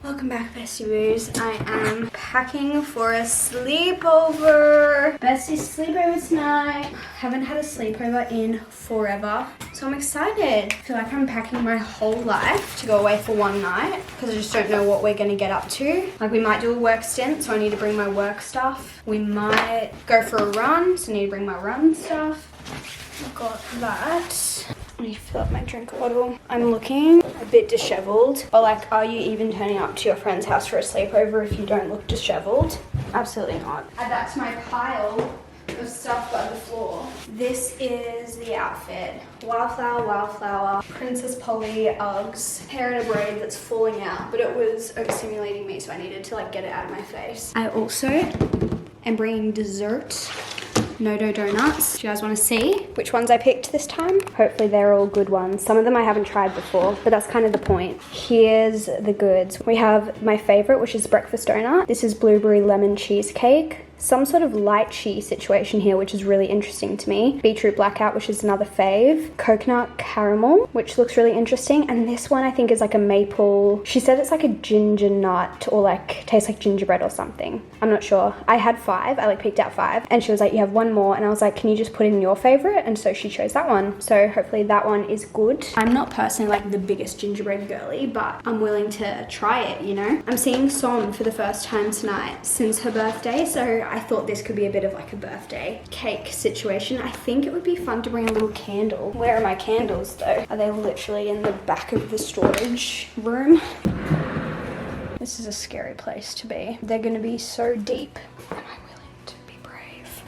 Welcome back, Bestie Boos. I am packing for a sleepover. Bestie sleepover tonight. Haven't had a sleepover in forever, so I'm excited. I feel like I'm packing my whole life to go away for one night because I just don't know what we're gonna get up to. Like, we might do a work stint, so I need to bring my work stuff. We might go for a run, so I need to bring my run stuff. I've got that. I need to fill up my drink bottle. I'm looking a bit disheveled, but like, are you even turning up to your friend's house for a sleepover if you don't look disheveled? Absolutely not. Add that to my pile of stuff by the floor. This is the outfit. Wildflower, wildflower, Princess Polly Uggs, hair in a braid that's falling out, but it was overstimulating me, so I needed to like get it out of my face. I also am bringing dessert. No dough donuts. Do you guys want to see which ones I picked this time? Hopefully they're all good ones. Some of them I haven't tried before, but that's kind of the point. Here's the goods. We have my favorite, which is breakfast donut. This is blueberry lemon cheesecake. Some sort of light cheese situation here, which is really interesting to me. Beetroot blackout, which is another fave. Coconut caramel, which looks really interesting. And this one I think is like a maple. She said it's like a ginger nut or like tastes like gingerbread or something. I'm not sure. I had 5. I like picked out 5. And she was like, you have 1 more. And I was like, can you just put in your favorite? And so she chose that one. So hopefully that one is good. I'm not personally like the biggest gingerbread girly, but I'm willing to try it, you know? I'm seeing Som for the first time tonight since her birthday. So I thought this could be a bit of like a birthday cake situation. I think it would be fun to bring a little candle. Where are my candles though? Are they literally in the back of the storage room? This is a scary place to be. They're gonna be so deep. Am I willing to be brave?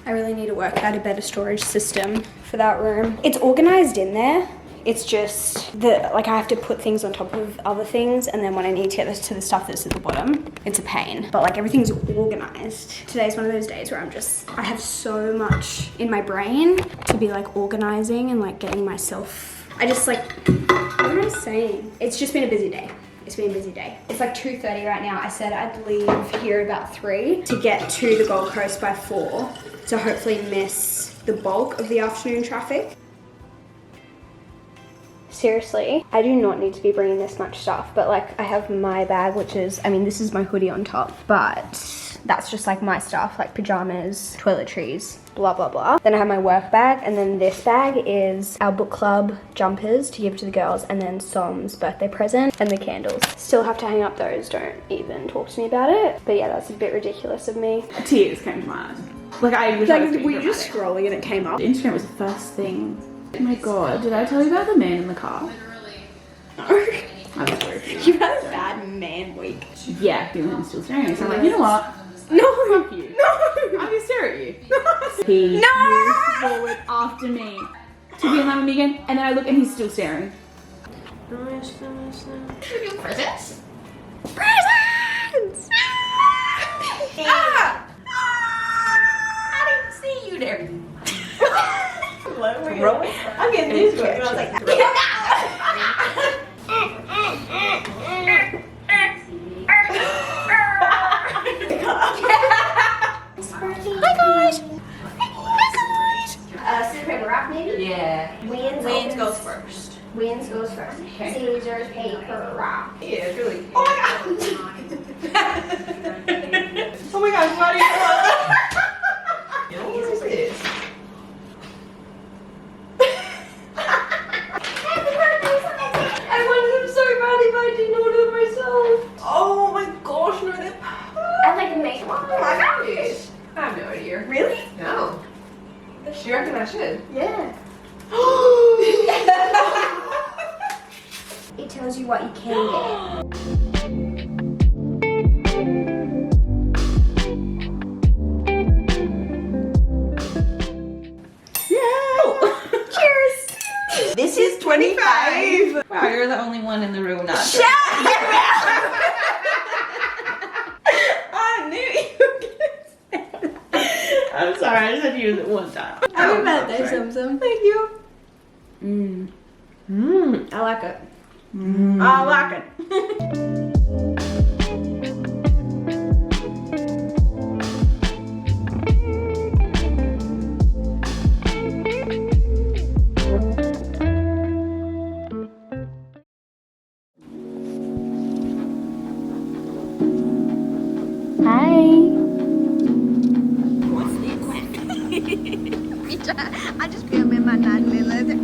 I really need to work out a better storage system for that room. It's organized in there. It's just that like I have to put things on top of other things, and then when I need to get to the stuff that's at the bottom, it's a pain. But like everything's organized. Today's one of those days where I have so much in my brain to be like organizing and like getting myself, I just like, what am I saying? It's just been a busy day. It's been a busy day. It's like 2:30 right now. I said I'd leave here about 3 to get to the Gold Coast by 4 to hopefully miss the bulk of the afternoon traffic. Seriously, I do not need to be bringing this much stuff, but like I have my bag, which is, I mean, this is my hoodie on top, but that's just like my stuff, like pajamas, toiletries, blah, blah, blah. Then I have my work bag, and then this bag is our book club jumpers to give to the girls, and then Som's birthday present, and the candles. Still have to hang up those, don't even talk to me about it. But yeah, that's a bit ridiculous of me. Tears came to my eyes. Like were you just scrolling and it came up? Instagram was the first thing. Oh my god, did I tell you about the man in the car? No. I'm sorry. You've had a bad man week. Yeah, feeling still staring at me. So I'm like, you know what? No. Fuck you. No. I'm gonna stare at you. He moves forward after me to be in line with me again, and then I look and he's still staring. Presents? Presents! Ah! I didn't see you there. I'm getting these quick. I was like, hi guys. Scissors, paper, rock maybe? Yeah. Wins goes first. Wins goes first. Scissors, paper, rock. Yeah, it's really. Oh my god. Oh my gosh, why do you want that? What is this? I wanted them so bad, I didn't order myself. Oh my gosh, no, they're. I like make one. Oh my gosh. I have no idea. Really? No. Do you reckon I should? Yeah. It tells you what you can get. Cheers! This is 25. Wow, you're the only one in the room not. Shut your mouth! I knew you were gonna say. I'm sorry, I just had to use it one time. Happy birthday, Sum. Thank you. I like it. I like it. Hi. I just feel me my nightly leather.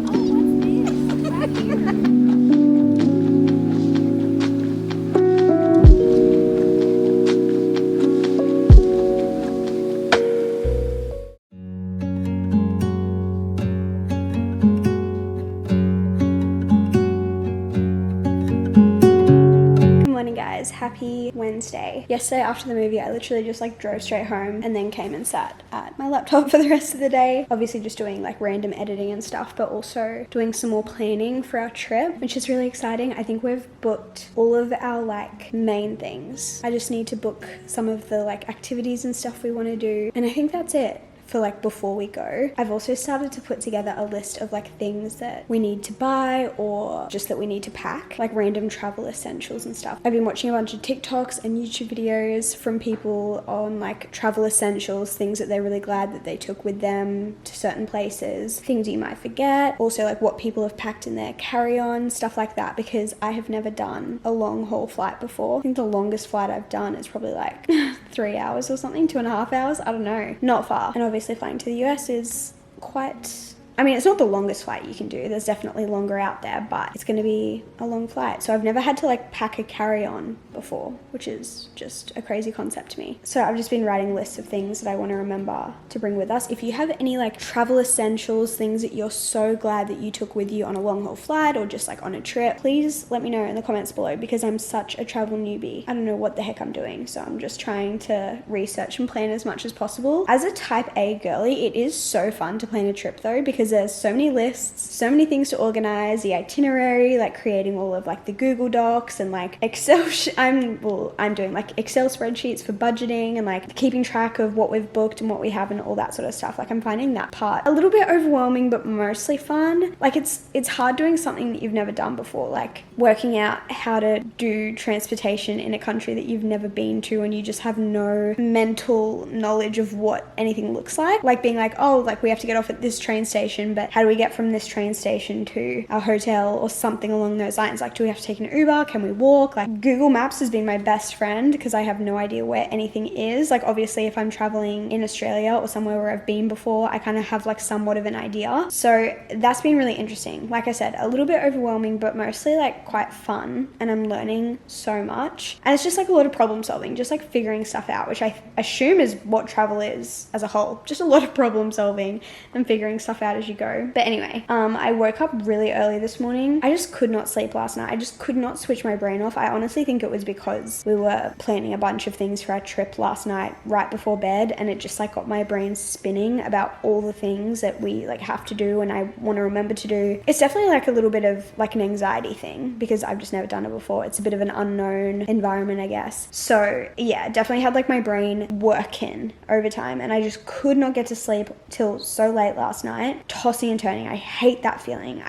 Guys, happy Wednesday. Yesterday after the movie I literally just like drove straight home and then came and sat at my laptop for the rest of the day, obviously just doing like random editing and stuff, but also doing some more planning for our trip, which is really exciting. I think we've booked all of our like main things. I just need to book some of the like activities and stuff we want to do, and I think that's it for like before we go. I've also started to put together a list of like things that we need to buy or just that we need to pack, like random travel essentials and stuff. I've been watching a bunch of TikToks and YouTube videos from people on like travel essentials, things that they're really glad that they took with them to certain places, things you might forget, also like what people have packed in their carry-on, stuff like that, because I have never done a long haul flight before. I think the longest flight I've done is probably like 3 hours or something, 2.5 hours, I don't know, not far. And obviously flying to the US is quite, I mean, it's not the longest flight you can do. There's definitely longer out there, but it's going to be a long flight. So I've never had to like pack a carry-on before, which is just a crazy concept to me. So I've just been writing lists of things that I want to remember to bring with us. If you have any like travel essentials, things that you're so glad that you took with you on a long haul flight or just like on a trip, please let me know in the comments below, because I'm such a travel newbie. I don't know what the heck I'm doing. So I'm just trying to research and plan as much as possible. As a type A girly, it is so fun to plan a trip though, because there's so many lists, so many things to organize, the itinerary, like creating all of like the Google Docs and like Excel, I'm doing like Excel spreadsheets for budgeting and like keeping track of what we've booked and what we have and all that sort of stuff. Like I'm finding that part a little bit overwhelming, but mostly fun. Like it's hard doing something that you've never done before, like working out how to do transportation in a country that you've never been to and you just have no mental knowledge of what anything looks like being like, oh, like we have to get off at this train station, but how do we get from this train station to our hotel or something along those lines? Like, do we have to take an Uber? Can we walk? Like, Google Maps has been my best friend because I have no idea where anything is. Like, obviously, if I'm traveling in Australia or somewhere where I've been before, I kind of have like somewhat of an idea. So that's been really interesting. Like I said, a little bit overwhelming, but mostly like quite fun, and I'm learning so much. And it's just like a lot of problem solving, just like figuring stuff out, which I assume is what travel is as a whole. Just a lot of problem solving and figuring stuff out as you go. But anyway, I woke up really early this morning. I just could not sleep last night. I just could not switch my brain off. I honestly think it was because we were planning a bunch of things for our trip last night right before bed, and it just like got my brain spinning about all the things that we like have to do and I want to remember to do. It's definitely like a little bit of like an anxiety thing because I've just never done it before. It's a bit of an unknown environment, I guess. So yeah, definitely had like my brain working overtime, and I just could not get to sleep till so late last night, tossing and turning. I hate that feeling.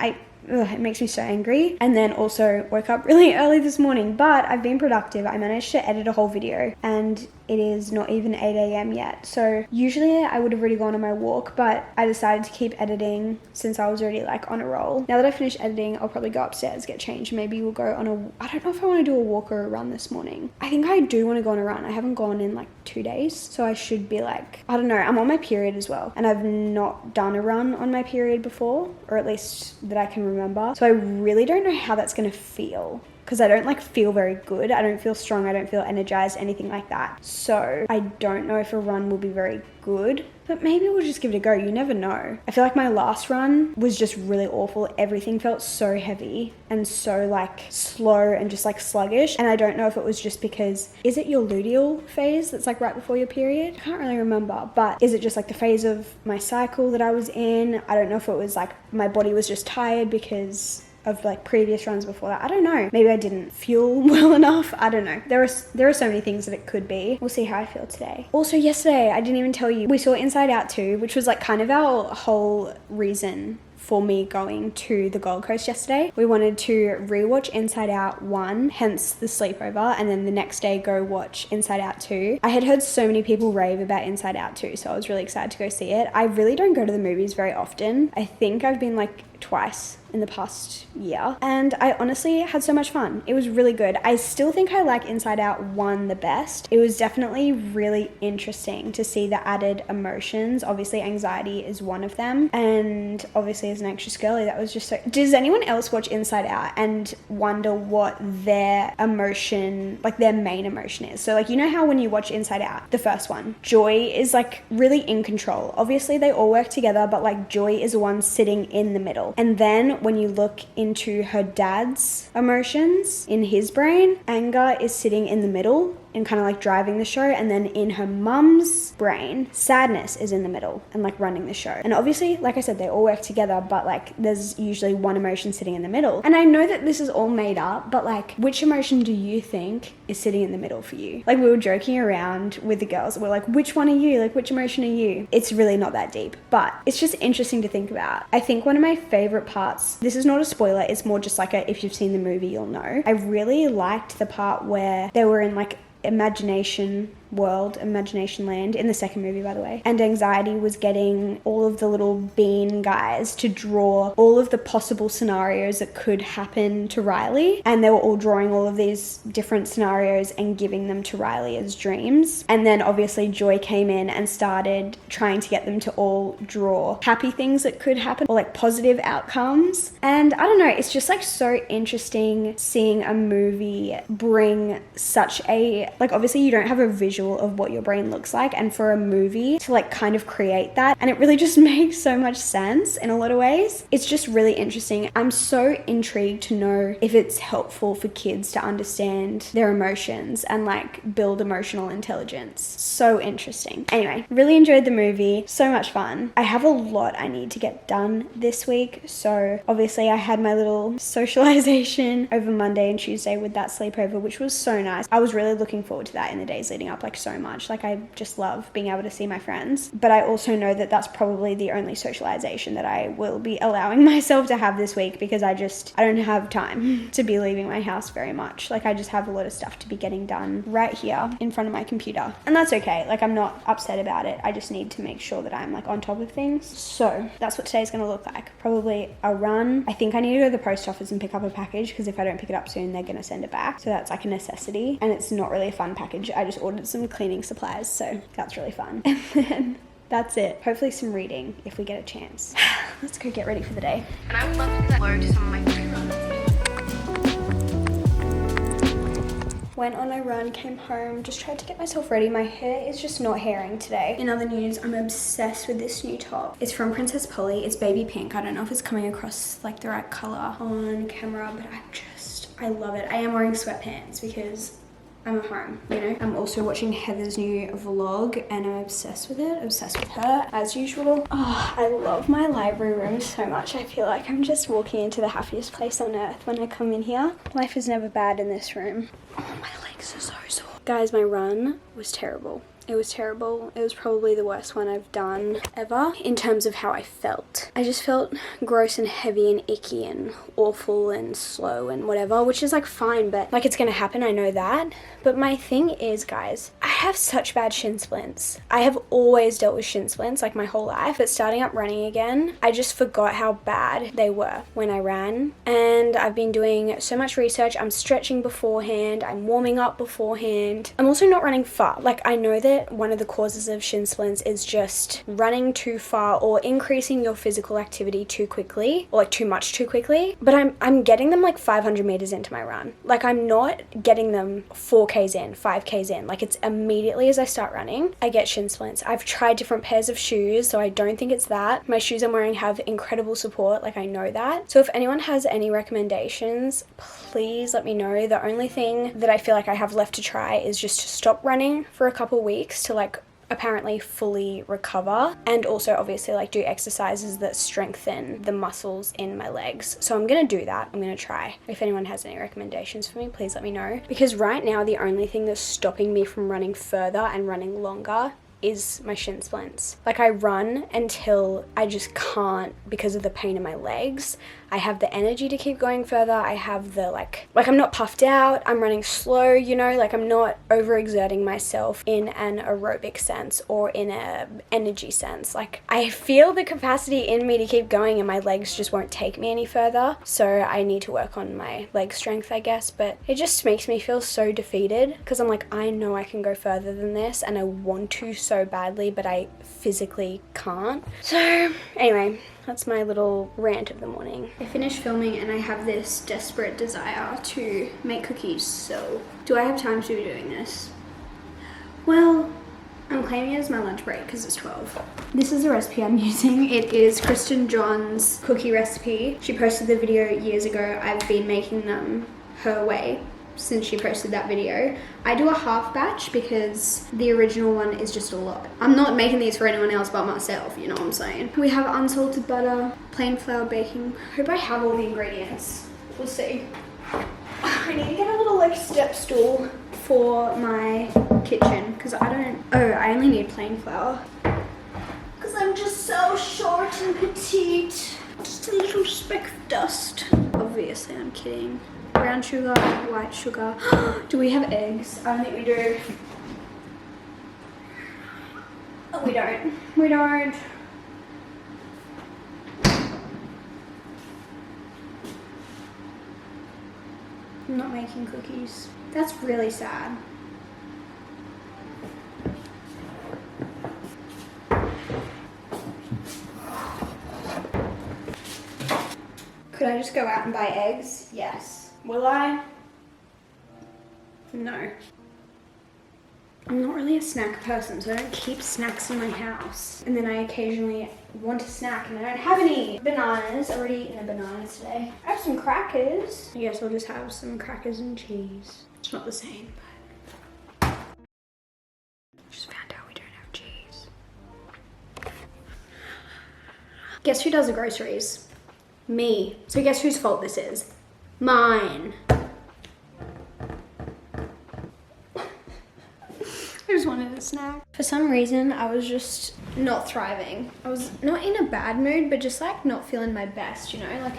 It makes me so angry. And then also woke up really early this morning, but I've been productive. I managed to edit a whole video and it is not even 8 a.m. yet. So usually I would have already gone on my walk, but I decided to keep editing since I was already like on a roll. Now that I finished editing, I'll probably go upstairs, get changed. Maybe we'll go on I don't know if I want to do a walk or a run this morning. I think I do want to go on a run. I haven't gone in like 2 days. So I should be like, I don't know. I'm on my period as well. And I've not done a run on my period before, or at least that I can remember. So I really don't know how that's going to feel, because I don't like feel very good. I don't feel strong. I don't feel energized, anything like that. So I don't know if a run will be very good, but maybe we'll just give it a go. You never know. I feel like my last run was just really awful. Everything felt so heavy and so like slow and just like sluggish. And I don't know if it was just because, is it your luteal phase that's like right before your period? I can't really remember, but is it just like the phase of my cycle that I was in? I don't know if it was like my body was just tired because of like previous runs before that. I don't know. Maybe I didn't fuel well enough. I don't know. There are so many things that it could be. We'll see how I feel today. Also yesterday, I didn't even tell you, we saw Inside Out 2, which was like kind of our whole reason for me going to the Gold Coast yesterday. We wanted to rewatch Inside Out 1, hence the sleepover, and then the next day go watch Inside Out 2. I had heard so many people rave about Inside Out 2, so I was really excited to go see it. I really don't go to the movies very often. I think I've been like twice in the past year, and I honestly had so much fun. It was really good. I still think I like Inside Out 1 the best. It was definitely really interesting to see the added emotions. Obviously anxiety is one of them, and obviously as an anxious girly, that was just so... Does anyone else watch Inside Out and wonder what their emotion, like their main emotion is? So like, you know how when you watch Inside Out, the first one, Joy is like really in control. Obviously they all work together, but like Joy is the one sitting in the middle. And then when you look into her dad's emotions in his brain, anger is sitting in the middle and kind of like driving the show, and then in her mum's brain, sadness is in the middle and like running the show. And obviously, like I said, they all work together, but like there's usually one emotion sitting in the middle. And I know that this is all made up, but like, which emotion do you think is sitting in the middle for you? Like, we were joking around with the girls, we're like, which one are you? Like, which emotion are you? It's really not that deep, but it's just interesting to think about. I think one of my favorite parts, this is not a spoiler, it's more just like if you've seen the movie, you'll know. I really liked the part where they were in like imagination land in the second movie, by the way, and Anxiety was getting all of the little bean guys to draw all of the possible scenarios that could happen to Riley, and they were all drawing all of these different scenarios and giving them to Riley as dreams. And then obviously Joy came in and started trying to get them to all draw happy things that could happen, or like positive outcomes. And I don't know, it's just like so interesting seeing a movie bring such a, like, obviously you don't have a visual of what your brain looks like, and for a movie to like kind of create that, and it really just makes so much sense in a lot of ways. It's just really interesting. I'm so intrigued to know if it's helpful for kids to understand their emotions and like build emotional intelligence. So interesting. Anyway, really enjoyed the movie. So much fun. I have a lot I need to get done this week, so obviously I had my little socialization over Monday and Tuesday with that sleepover, which was so nice. I was really looking forward to that in the days leading up, like so much. Like, I just love being able to see my friends, but I also know that that's probably the only socialization that I will be allowing myself to have this week, because I don't have time to be leaving my house very much. Like, I just have a lot of stuff to be getting done right here in front of my computer, and that's okay. Like, I'm not upset about it. I just need to make sure that I'm like on top of things. So that's what today's gonna look like. Probably a run. I think I need to go to the post office and pick up a package, because if I don't pick it up soon, they're gonna send it back. So that's like a necessity, and it's not really a fun package. I just ordered some cleaning supplies, so that's really fun. And then that's it. Hopefully some reading if we get a chance. Let's go get ready for the day. And I would love to say hello to some of my friends. Went on a run, came home, just tried to get myself ready. My hair is just not hairing today. In other news, I'm obsessed with this new top. It's from Princess Polly. It's baby pink. I don't know if it's coming across like the right color on camera, but I love it. I am wearing sweatpants because I'm at home, you know? I'm also watching Heather's new vlog and I'm obsessed with it, obsessed with her as usual. Oh, I love my library room so much. I feel like I'm just walking into the happiest place on earth when I come in here. Life is never bad in this room. Oh, my legs are so sore. Guys, my run was terrible. It was terrible. It was probably the worst one I've done ever in terms of how I felt. I just felt gross and heavy and icky and awful and slow and whatever, which is like fine, but like it's gonna happen, I know that. But my thing is, guys, I have such bad shin splints. I have always dealt with shin splints like my whole life, but starting up running again, I just forgot how bad they were when I ran. And I've been doing so much research. I'm stretching beforehand, I'm warming up beforehand. I'm also not running far. Like, I know that one of the causes of shin splints is just running too far or increasing your physical activity too quickly, or like too much too quickly. But I'm getting them like 500 meters into my run. Like, I'm not getting them 4Ks in, 5Ks in. Like, it's immediately as I start running, I get shin splints. I've tried different pairs of shoes, so I don't think it's that. My shoes I'm wearing have incredible support, like I know that. So if anyone has any recommendations, please let me know. The only thing that I feel like I have left to try is just to stop running for a couple weeks to like apparently fully recover, and also obviously like do exercises that strengthen the muscles in my legs. So I'm gonna do that. I'm gonna try. If anyone has any recommendations for me, please let me know, because right now the only thing that's stopping me from running further and running longer is my shin splints. Like, I run until I just can't because of the pain in my legs. I have the energy to keep going further. I have the like I'm not puffed out. I'm running slow, you know, like I'm not overexerting myself in an aerobic sense or in a energy sense. Like I feel the capacity in me to keep going and my legs just won't take me any further. So I need to work on my leg strength, I guess, but it just makes me feel so defeated because I'm like, I know I can go further than this and I want to so badly, but I physically can't. So anyway, that's my little rant of the morning. I finished filming and I have this desperate desire to make cookies, so do I have time to be doing this? Well, I'm claiming it as my lunch break because it's 12. This is the recipe I'm using. It is Kristen John's cookie recipe. She posted the video years ago. I've been making them her way since she posted that video. I do a half batch because the original one is just a lot. I'm not making these for anyone else but myself, you know what I'm saying? We have unsalted butter, plain flour baking. Hope I have all the ingredients. We'll see. I need to get a little like step stool for my kitchen because I only need plain flour because I'm just so short and petite. Just a little speck of dust. Obviously, I'm kidding. Brown sugar, white sugar. Do we have eggs? I don't think we do. Oh, we don't. We don't. I'm not making cookies. That's really sad. Could I just go out and buy eggs? Yes. Will I? No. I'm not really a snack person, so I don't keep snacks in my house. And then I occasionally want a snack and I don't have any bananas. I've already eaten a banana today. I have some crackers. I guess I'll just have some crackers and cheese. It's not the same, but... Just found out we don't have cheese. Guess who does the groceries? Me. So guess whose fault this is? Mine. I just wanted a snack. For some reason, I was just not thriving. I was not in a bad mood, but just like not feeling my best, you know? Like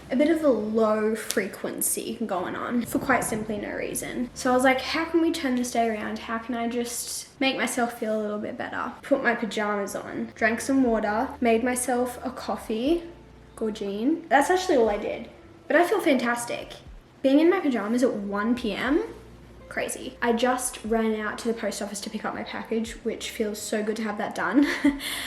a bit of a low frequency going on for quite simply no reason. So I was like, how can we turn this day around? How can I just make myself feel a little bit better? Put my pajamas on, drank some water, made myself a coffee, gorgine. That's actually all I did. But I feel fantastic. Being in my pajamas at 1 p.m, crazy. I just ran out to the post office to pick up my package, which feels so good to have that done.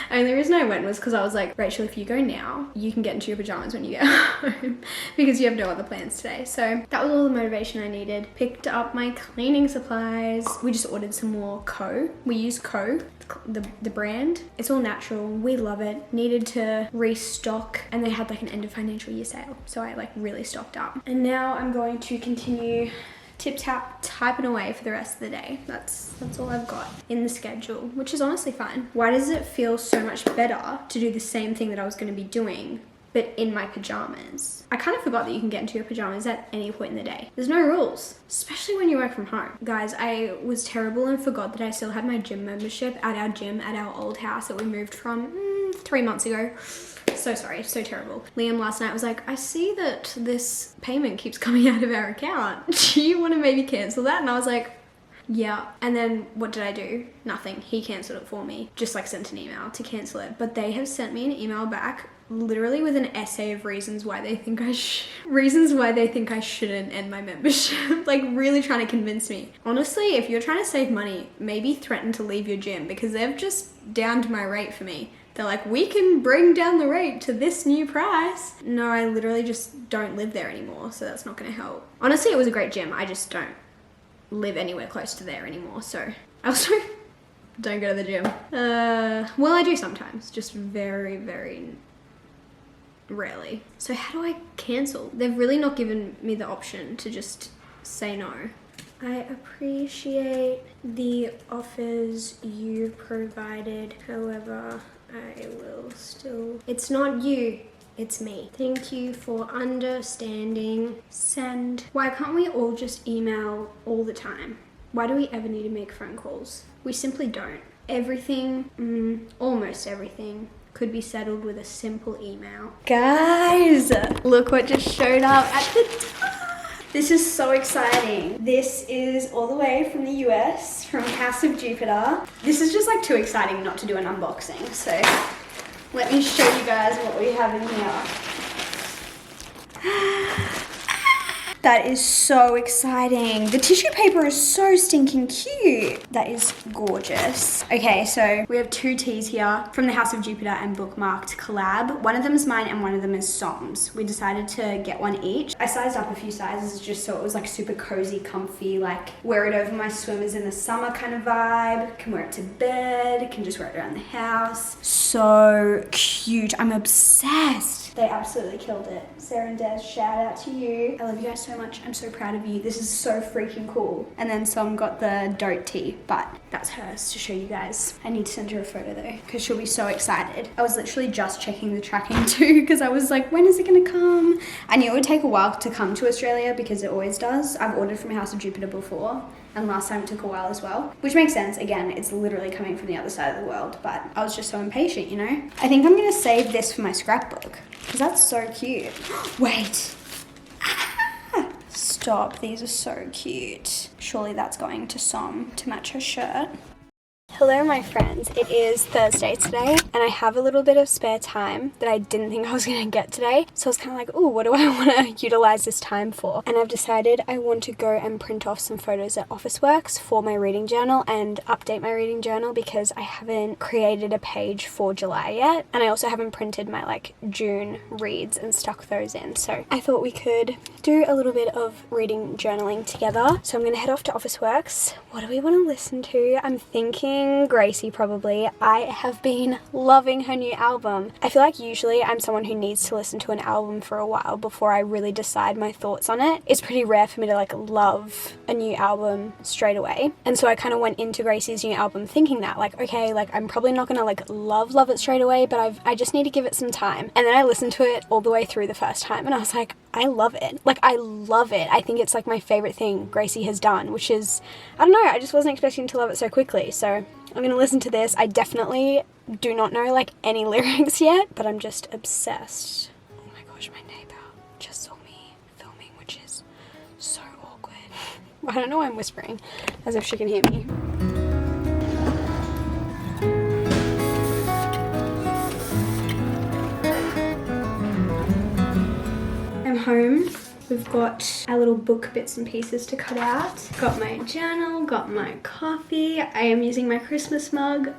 And the reason I went was because I was like, Rachel, if you go now, you can get into your pajamas when you get home because you have no other plans today. So that was all the motivation I needed. Picked up my cleaning supplies. We just ordered some more Co. We use Co, the brand. It's all natural. We love it. Needed to restock and they had like an end of financial year sale. So I like really stocked up. And now I'm going to continue tip-tap typing away for the rest of the day. That's all I've got in the schedule, which is honestly fine. Why does it feel so much better to do the same thing that I was going to be doing, but in my pajamas? I kind of forgot that you can get into your pajamas at any point in the day. There's no rules, especially when you work from home. Guys, I was terrible and forgot that I still had my gym membership at our gym at our old house that we moved from 3 months ago. So sorry, so terrible. Liam last night was like, I see that this payment keeps coming out of our account. Do you want to maybe cancel that? And I was like, yeah. And then what did I do? Nothing. He canceled it for me. Just like sent an email to cancel it. But they have sent me an email back literally with an essay of reasons why they think I shouldn't end my membership. Like really trying to convince me. Honestly, if you're trying to save money, maybe threaten to leave your gym because they've just downed my rate for me. They're like, we can bring down the rate to this new price. No, I literally just don't live there anymore, so that's not gonna help. Honestly, it was a great gym. I just don't live anywhere close to there anymore, so I also don't go to the gym. Well, I do sometimes, just very, very rarely. So how do I cancel? They've really not given me the option to just say no. I appreciate the offers you provided, however, I will still... It's not you, it's me. Thank you for understanding. Send. Why can't we all just email all the time? Why do we ever need to make phone calls? We simply don't. Everything, almost everything, could be settled with a simple email. Guys, look what just showed up at the top. This is so exciting. This is all the way from the US, from House of Jupiter. This is just like too exciting not to do an unboxing. So let me show you guys what we have in here. That is so exciting. The tissue paper is so stinking cute. That is gorgeous. Okay, so we have 2 teas here from the House of Jupiter and bookmarked collab. One of them is mine and one of them is Som's. We decided to get one each. I sized up a few sizes just so it was like super cozy, comfy, like wear it over my swimmers in the summer kind of vibe. Can wear it to bed, can just wear it around the house. So cute. I'm obsessed. They absolutely killed it. Sarah and Des, shout out to you. I love you guys so much. I'm so proud of you. This is so freaking cool. And then Som got the dote tea, but that's hers to show you guys. I need to send her a photo though, because she'll be so excited. I was literally just checking the tracking too, because I was like, when is it gonna come? I knew it would take a while to come to Australia because it always does. I've ordered from House of Jupiter before, and last time it took a while as well, which makes sense. Again, it's literally coming from the other side of the world, but I was just so impatient, you know? I think I'm gonna save this for my scrapbook because that's so cute. Wait. Stop, these are so cute. Surely that's going to Som to match her shirt. Hello my friends, it is Thursday today and I have a little bit of spare time that I didn't think I was going to get today. So I was kind of like, oh, what do I want to utilize this time for? And I've decided I want to go and print off some photos at Officeworks for my reading journal and update my reading journal because I haven't created a page for July yet. And I also haven't printed my like June reads and stuck those in. So I thought we could do a little bit of reading journaling together. So I'm going to head off to Officeworks. What do we want to listen to? I'm thinking Gracie probably. I have been loving her new album. I feel like usually I'm someone who needs to listen to an album for a while before I really decide my thoughts on it. It's pretty rare for me to like love a new album straight away. And so I kind of went into Gracie's new album thinking that like, okay, like I'm probably not gonna like love it straight away, but I just need to give it some time. And then I listened to it all the way through the first time and I was like, I love it. Like I love it. I think it's like my favorite thing Gracie has done, which is, I don't know, I just wasn't expecting to love it so quickly. So I'm gonna listen to this. I definitely do not know like any lyrics yet, but I'm just obsessed. Oh my gosh, my neighbor just saw me filming, which is so awkward. I don't know why I'm whispering, as if she can hear me. I'm home. We've got our little book bits and pieces to cut out. Got my journal, got my coffee. I am using my Christmas mug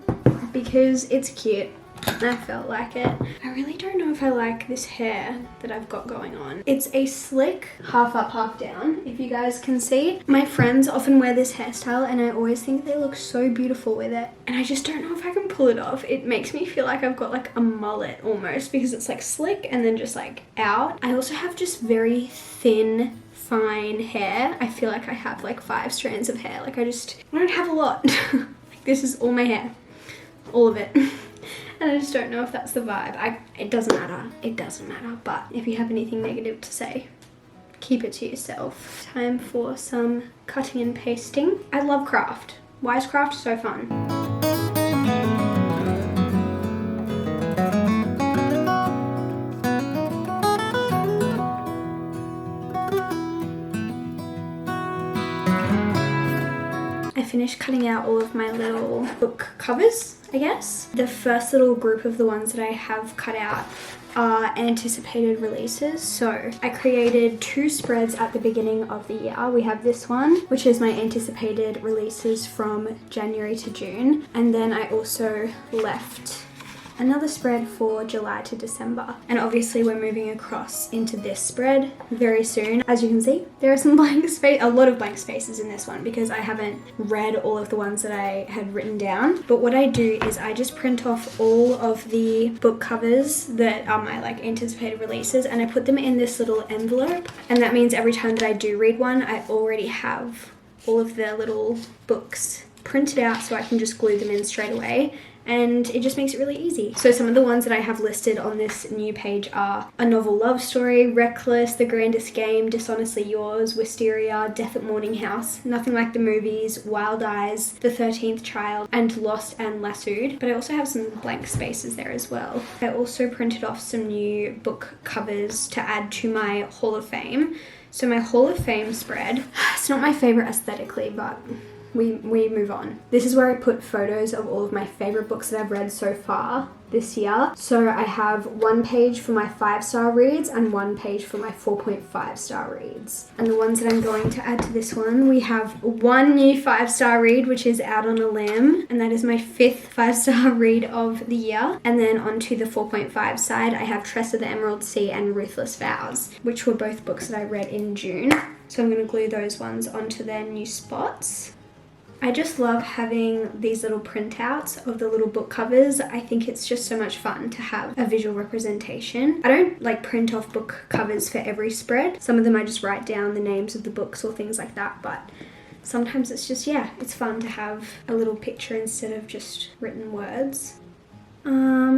because it's cute. I felt like it. I really don't know if I like this hair that I've got going on. It's a slick, half up, half down, if you guys can see. My friends often wear this hairstyle and I always think they look so beautiful with it. And I just don't know if I can pull it off. It makes me feel like I've got like a mullet almost because it's like slick and then just like out. I also have just very thin, fine hair. I feel like I have like 5 strands of hair. Like I don't have a lot. Like this is all my hair. All of it. And I just don't know if that's the vibe. It doesn't matter. It doesn't matter. But if you have anything negative to say, keep it to yourself. Time for some cutting and pasting. I love craft. Why is craft so fun? I finished cutting out all of my little book covers, I guess. The first little group of the ones that I have cut out are anticipated releases. So I created 2 spreads at the beginning of the year. We have this one, which is my anticipated releases from January to June. And then I also left another spread for July to December. And obviously we're moving across into this spread very soon. As you can see, there are some a lot of blank spaces in this one because I haven't read all of the ones that I had written down. But what I do is I just print off all of the book covers that are my like anticipated releases and I put them in this little envelope. And that means every time that I do read one, I already have all of the little books printed out so I can just glue them in straight away. And it just makes it really easy. So some of the ones that I have listed on this new page are A Novel Love Story, Reckless, The Grandest Game, Dishonestly Yours, Wisteria, Death at Morning House, Nothing Like the Movies, Wild Eyes, The 13th Child, and Lost and Lassoed. But I also have some blank spaces there as well. I also printed off some new book covers to add to my Hall of Fame. So my Hall of Fame spread, it's not my favorite aesthetically, but we move on. This is where I put photos of all of my favorite books that I've read so far this year. So I have one page for my 5-star reads and one page for my 4.5-star reads. And the ones that I'm going to add to this one, we have one new 5-star read, which is Out on a Limb, and that is my 5th 5-star read of the year. And then onto the 4.5 side, I have Tress of the Emerald Sea and Ruthless Vows, which were both books that I read in June. So I'm going to glue those ones onto their new spots. I just love having these little printouts of the little book covers. I think it's just so much fun to have a visual representation. I don't like print off book covers for every spread. Some of them I just write down the names of the books or things like that, but sometimes it's just, yeah, it's fun to have a little picture instead of just written words.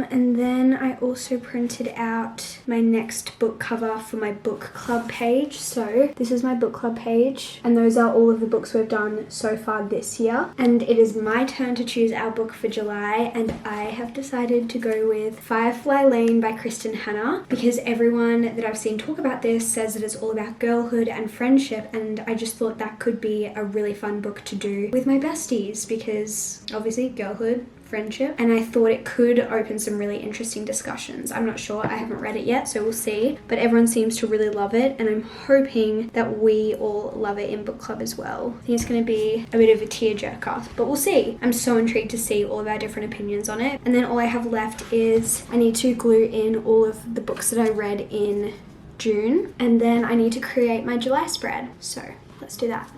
And then I also printed out my next book cover for my book club page. So this is my book club page, and those are all of the books we've done so far this year. And it is my turn to choose our book for July, and I have decided to go with Firefly Lane by Kristen Hanna, because everyone that I've seen talk about this says that it's all about girlhood and friendship, and I just thought that could be a really fun book to do with my besties, because obviously girlhood, friendship, and I thought it could open some really interesting discussions. I'm not sure, I haven't read it yet, so we'll see, but everyone seems to really love it, and I'm hoping that we all love it in book club as well. I think it's going to be a bit of a tearjerker, but we'll see. I'm so intrigued to see all of our different opinions on it. And then all I have left is I need to glue in all of the books that I read in June, and then I need to create my July spread, so let's do that.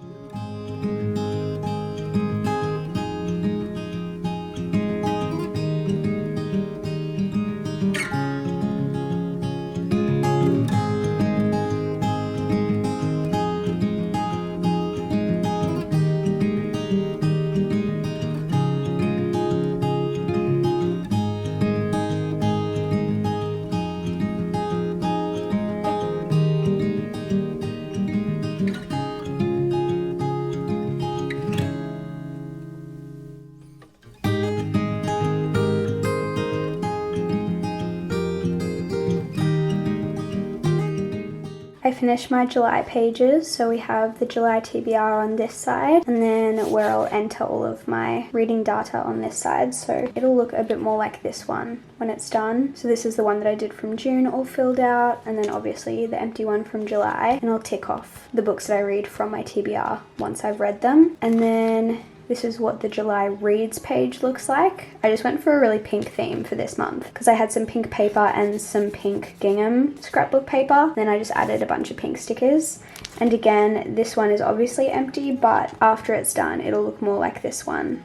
I finished my July pages, so we have the July TBR on this side, and then where I'll enter all of my reading data on this side, so it'll look a bit more like this one when it's done. So this is the one that I did from June all filled out, and then obviously the empty one from July, and I'll tick off the books that I read from my TBR once I've read them. And then this is what the July reads page looks like. I just went for a really pink theme for this month because I had some pink paper and some pink gingham scrapbook paper. Then I just added a bunch of pink stickers. And again, this one is obviously empty, but after it's done, it'll look more like this one.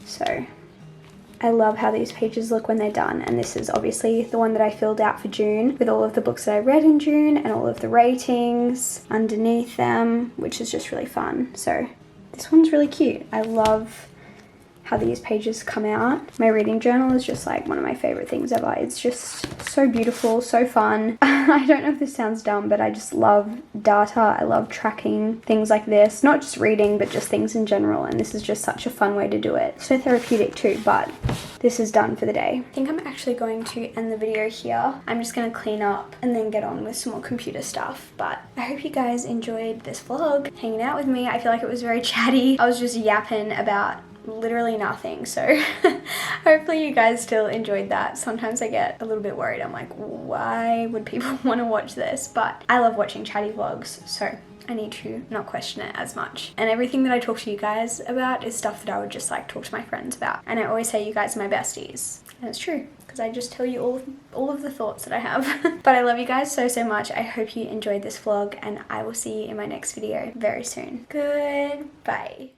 So I love how these pages look when they're done, and this is obviously the one that I filled out for June with all of the books that I read in June and all of the ratings underneath them, which is just really fun. So this one's really cute. I love how these pages come out. My reading journal is just like one of my favorite things ever. It's just so beautiful, so fun. I don't know if this sounds dumb, but I just love data. I love tracking things like this, not just reading, but just things in general. And this is just such a fun way to do it. So therapeutic too, but this is done for the day. I think I'm actually going to end the video here. I'm just gonna clean up and then get on with some more computer stuff. But I hope you guys enjoyed this vlog, hanging out with me. I feel like it was very chatty. I was just yapping about literally nothing, so hopefully you guys still enjoyed that. Sometimes I get a little bit worried. I'm like, why would people want to watch this? But I love watching chatty vlogs, so I need to not question it as much. And everything that I talk to you guys about is stuff that I would just like talk to my friends about. And I always say you guys are my besties, and it's true, because I just tell you all of the thoughts that I have. But I love you guys so much. I hope you enjoyed this vlog, and I will see you in my next video very soon. Goodbye.